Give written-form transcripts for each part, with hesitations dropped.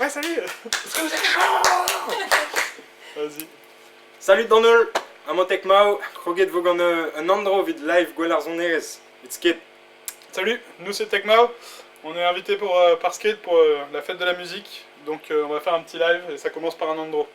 Ouais, salut. Est-ce que vous êtes Vas-y. Salut Donald, Amotek Mao, Kroget Vogan un Andro vid live Gwelarzonerez, vid skate. Salut, nous c'est Tekmao. On est invité par Skate pour la fête de la musique. Donc on va faire un petit live et ça commence par un Andro.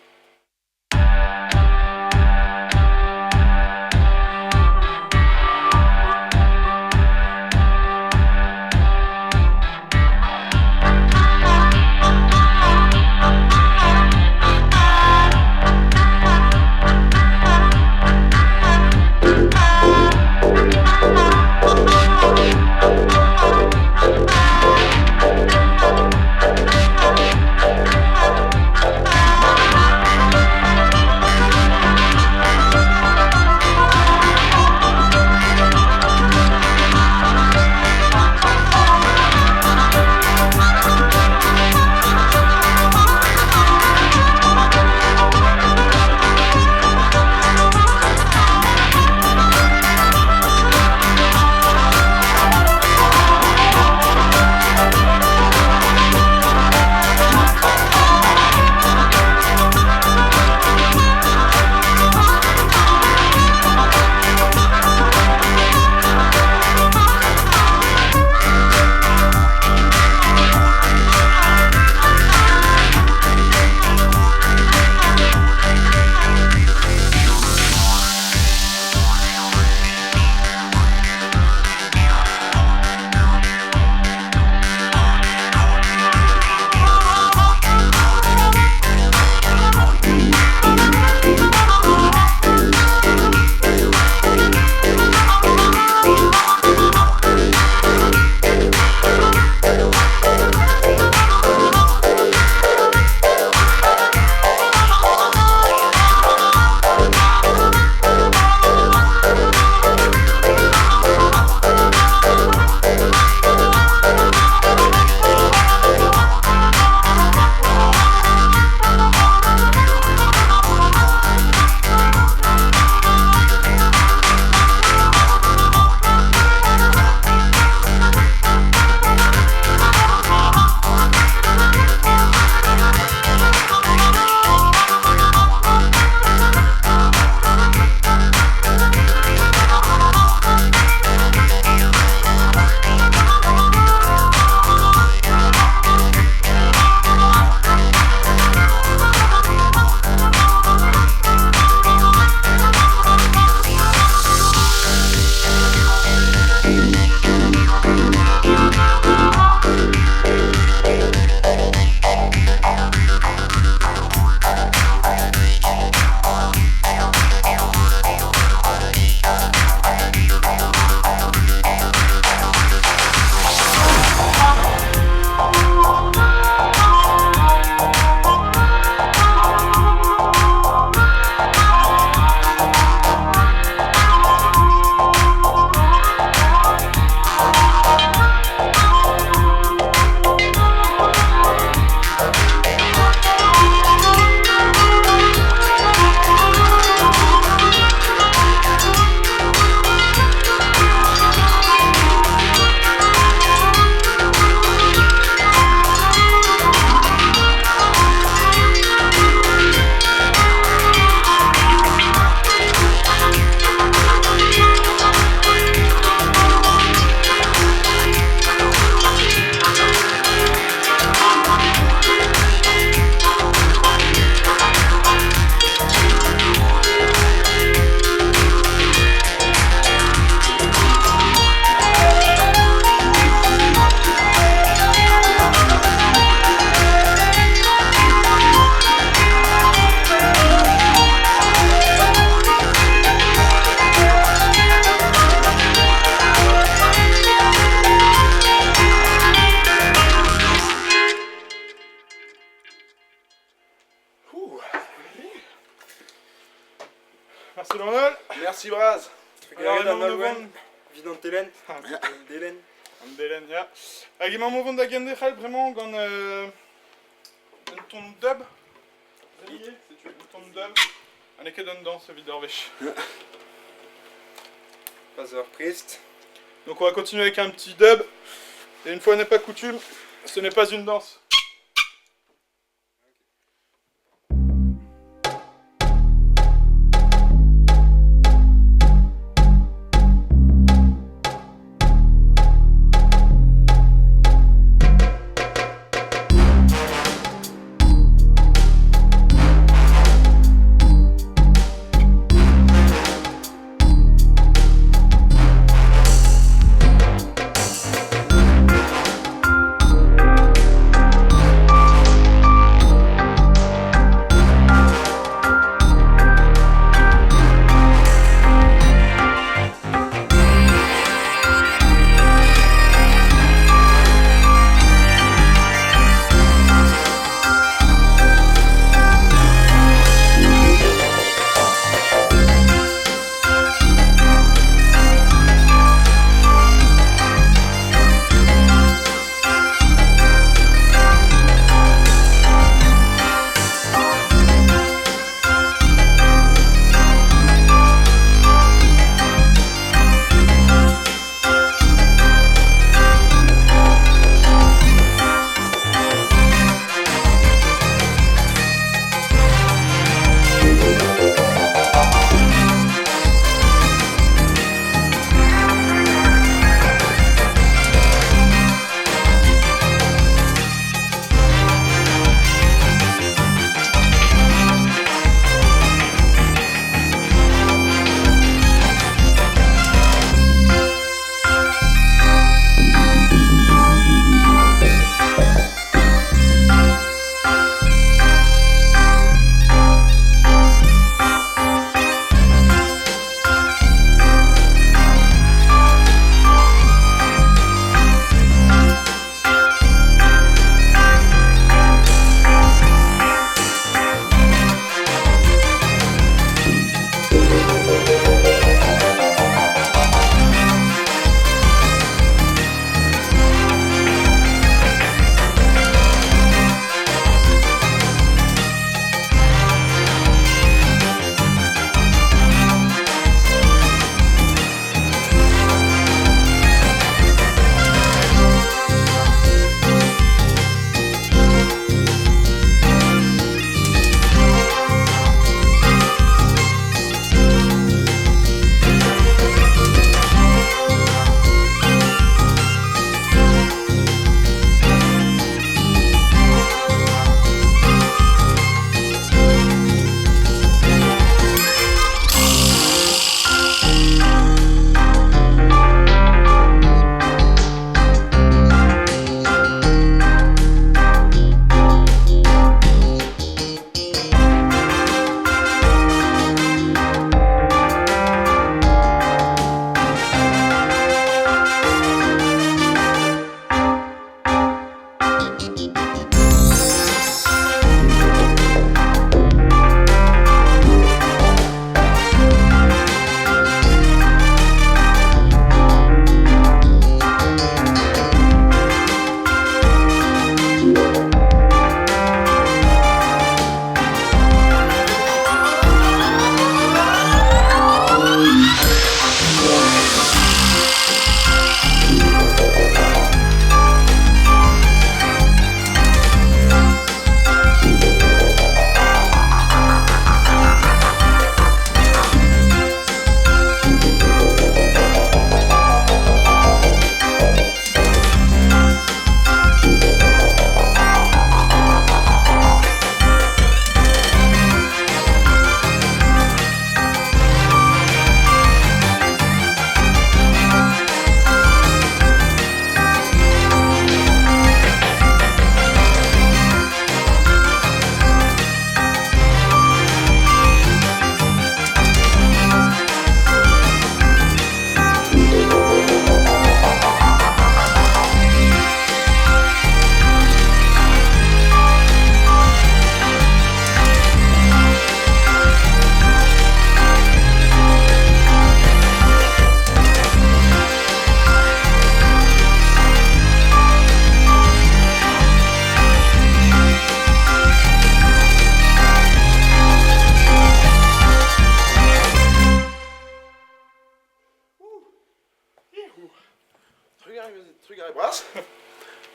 Merci Donald. Merci Braz. Alors, il Donald Ven. Vidant Telen. Delen. Andelen, ja. Hag emañ mouvon da gende c'hall bremañ gant un ton dub. Zalié, c'est un ton dub. On est que d'un danse videur vech. Pas Priest. Donc on va continuer avec un petit dub. Et une fois n'est pas coutume, ce n'est pas une danse.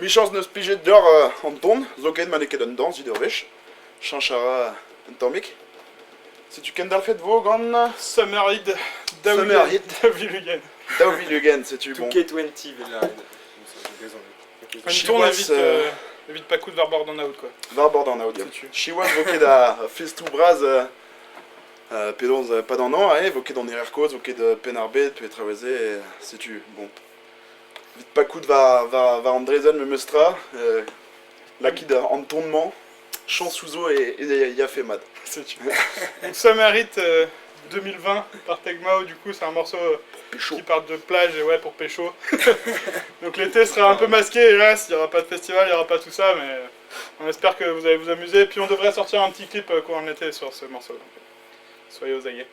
chance neus plijet d'or an ton, zo ket man eket un dans vid ur vech. Chanchara un tammik. Setu ken dalchet vo gant Summer Heat Summer Heat. Davilugen. daou vilugen, setu bon. 2K20 Villa. Une Chiwas, tourne évite pas coup de var bord en out quoi. Var bord an aodiam. Setu. Chiwas vo ket a filstrou braz pedonz pas d'an an, vo ket an ererkoz, vo ket pen ar bet, pe traweze, setu, bon. Vit pas kout va an drezen me meustra, lakid an tournement, chance ouzo et ya fait mad. Setu. Donc Summer Heat 2020 par Tegmao, du coup c'est un morceau Pécho. qui part de plage et ouais pour pécho. Donc l'été sera un peu masqué, hélas, il n'y aura pas de festival, il n'y aura pas tout ça, mais on espère que vous allez vous amuser. Puis on devrait sortir un petit clip courant de l'été sur ce morceau. Soyez aux aguets.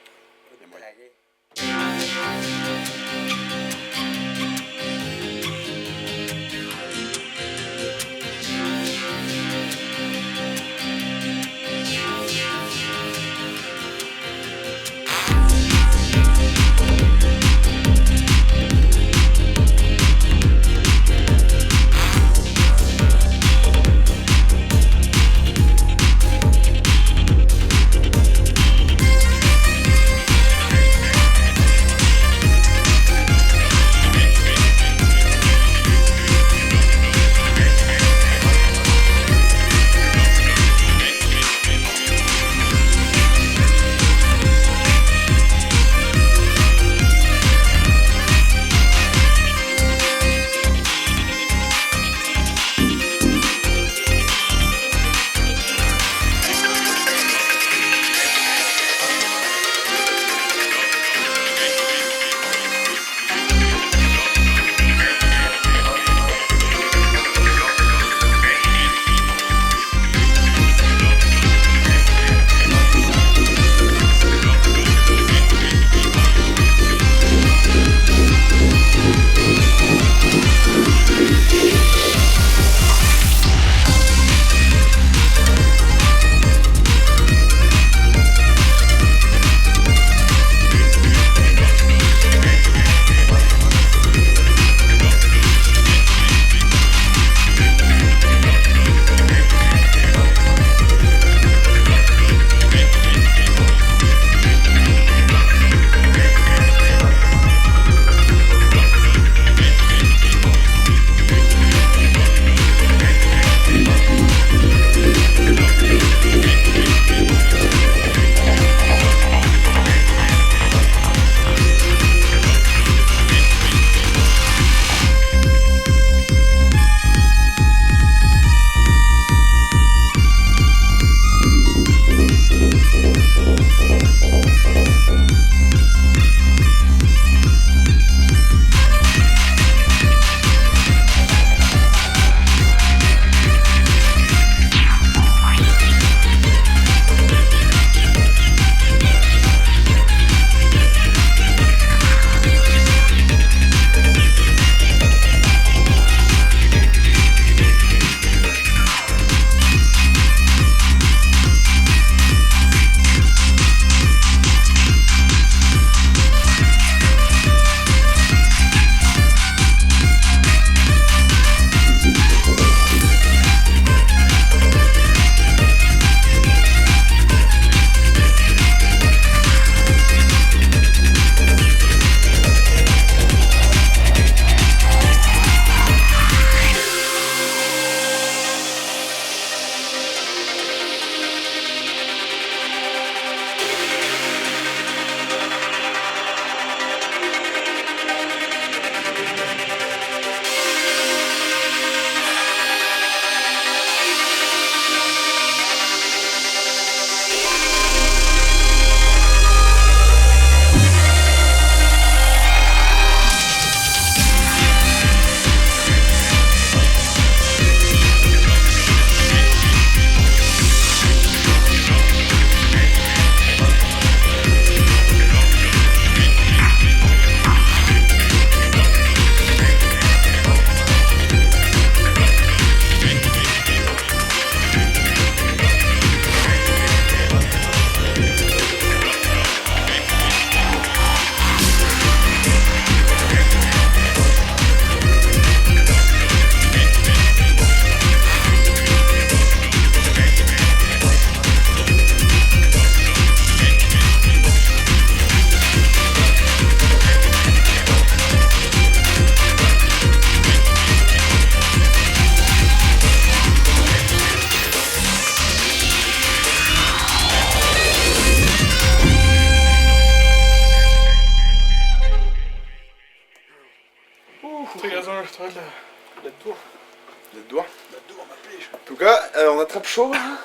on attrape chaud. Hein.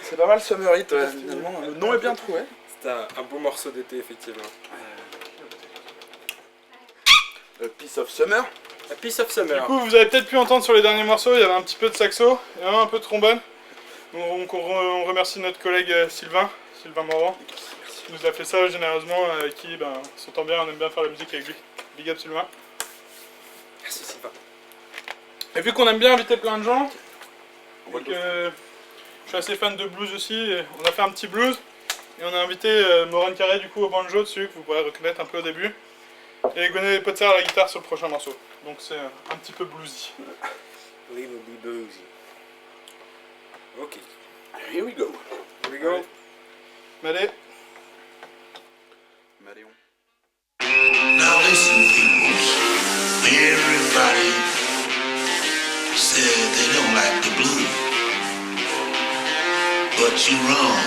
C'est pas mal Summer Heat, ouais, finalement. Le nom est bien trouvé. C'est un beau morceau d'été, effectivement. A Piece of Summer. A Piece of Du Summer. coup, vous avez peut-être pu entendre sur les derniers morceaux, il y avait un petit peu de saxo, et un peu de trombone. Donc on remercie notre collègue Sylvain Morvan, qui nous a fait ça généreusement, avec qui on s'entend bien, on aime bien faire la musique avec lui. Big up Sylvain. Merci Sylvain. Et vu qu'on aime bien inviter plein de gens, et que je suis assez fan de blues aussi, on a fait un petit blues, et on a invité Maureen Carré du coup au banjo dessus, que vous pourrez reconnaître un peu au début. Et Gonnet Potser à la guitare sur le prochain morceau. Donc c'est un petit peu bluesy. Little bluesy. Ok. Here we go. Here we go. Allez. Marion. Now listen, people. Everybody said they don't like the blues, but you're wrong.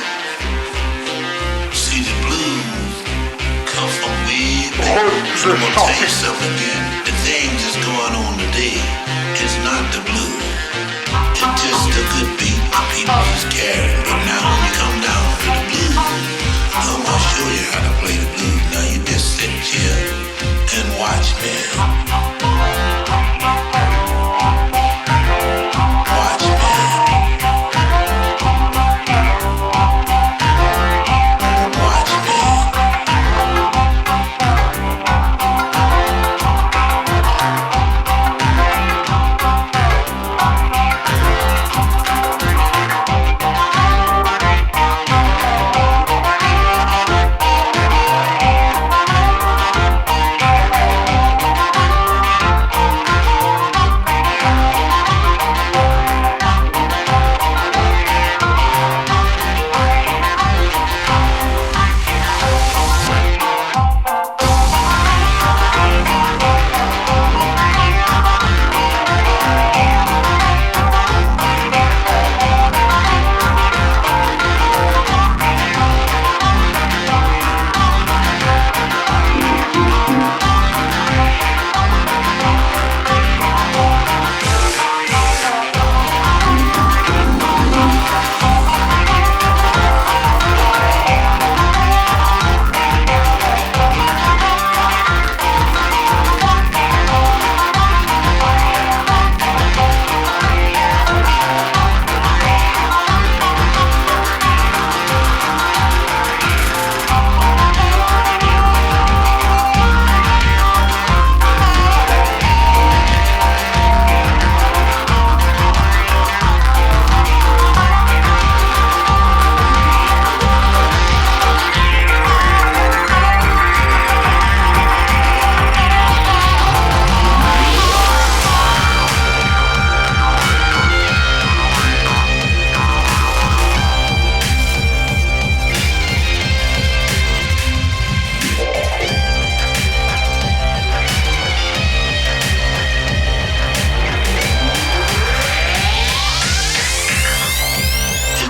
See, the blues come from way back. I'm gonna tell you something again. The things that's going on today is not the blues. It's just a good beat that people just carry. But now when you come down to the blues, I'm gonna show you how to play the blues. Now you just sit here and watch me. Watch me. Watch me.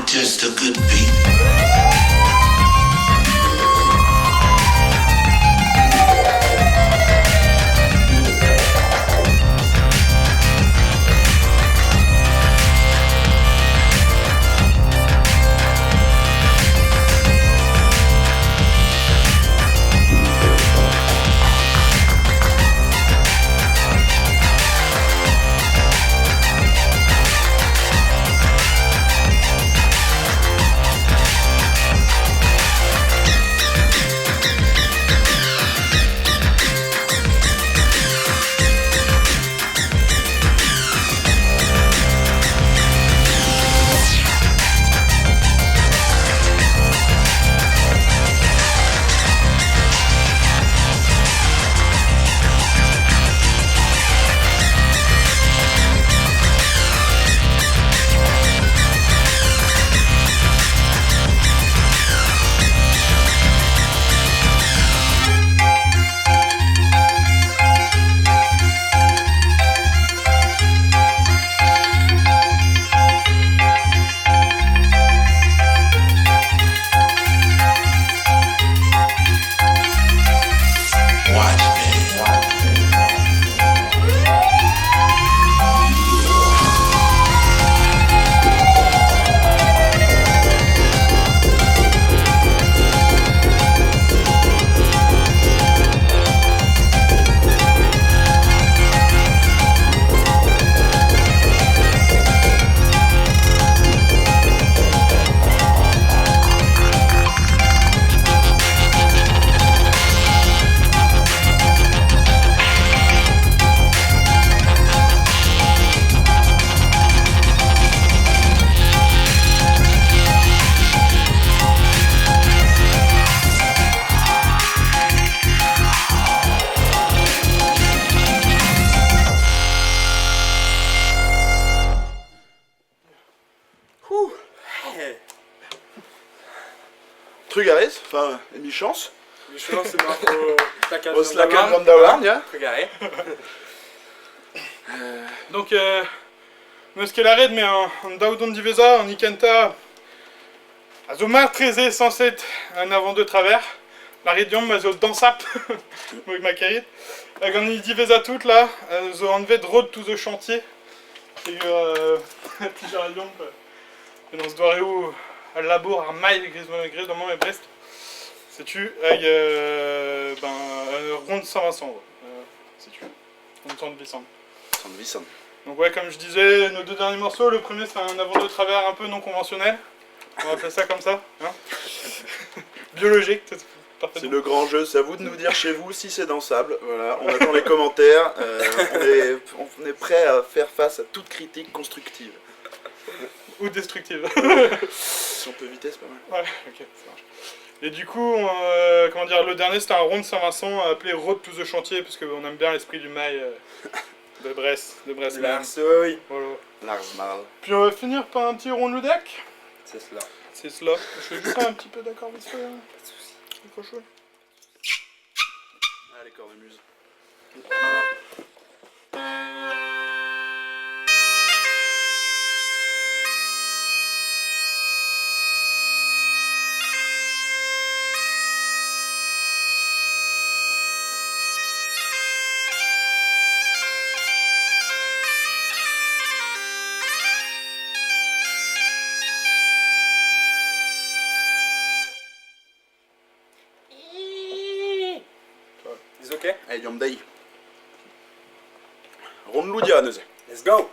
Just a good beat. Ouh. Eh, Trugares, enfin, mi-chance. Michel, c'est Marco Takas Au Slakan van Dawarn, ja. Regarde. Donc, nós que la red, mais en Daudon Divesa, en Ikenta, a zo mar treze censé un avant de travers. La ridion, mais zo dansap, avec ma carit. Hag an i divesa tout là, zo enlevé de road tout the chantier. Et plusieurs avions, et dans ce doireu, à labour, à maille, gris dans mon et Brest. C'est-tu, avec ronde Saint-Vincent, c'est-tu, ronde Saint-Vincent. San Vicent. Donc ouais, comme je disais, nos deux derniers morceaux, le premier c'est un avant de travers un peu non conventionnel. On va appeler ça comme ça, hein. Biologique, c'est C'est parfaitement. le grand jeu, c'est à vous de nous dire chez vous si c'est dansable. Voilà, on attend les commentaires. On est prêt à faire face à toute critique constructive. Ou destructive. Si on peut éviter, c'est pas mal. Ouais, ok, ça marche. Et du coup, comment dire, le dernier c'était un rond de Saint-Vincent appelé Road to the Chantier, parce qu'on aime bien l'esprit du mail de Brest, même. Larsoy. Voilà. Lars Marl. Puis on va finir par un petit rond de Ludac. C'est cela. C'est cela. Je vais juste faire un petit peu d'accord vite fait. C'est trop chaud. Ah, les cornemuses. Is okay? Allez, Yomdai. Ronde Ludia, Neuze. Let's go!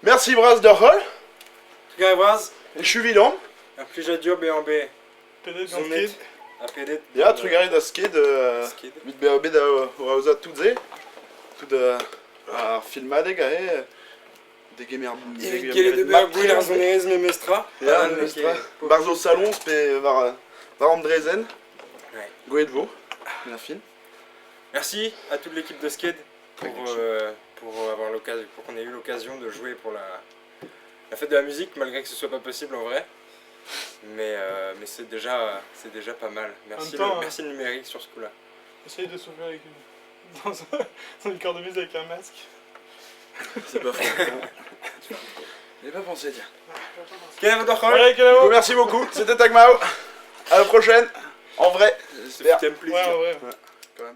Merci Braz de Hall. Tukaj Braz, Je suis Willem. un plijet job et en B. PD Zonet. skid. A pedet. Ja, trugare da sked. Skid. Mit bet o aoza tout-ze. Tout filmadeg a he. Degemer... Gele de ber Gweler Zonerez me mestra. Ja, Ah, nestra. ok. Barzo salons pe var Andrezen. Ouais. Gouet vo. Bien film. Merci à toute l'équipe de Sked pour avoir l'occasion, pour qu'on ait eu l'occasion de jouer pour la fête de la musique, malgré que ce soit pas possible en vrai. Mais c'est déjà pas mal. Merci, En même temps, merci le numérique sur ce coup-là. Essaye de souffler avec dans une cornemuse avec un masque. C'est pas faux. J'ai pas pensé, tiens. Quel est votre rôle? Allez, Calamo. Merci beaucoup, c'était Tagmao. À la prochaine. En vrai, C'est j'espère. un plaisir. Ouais, en vrai. Quand même.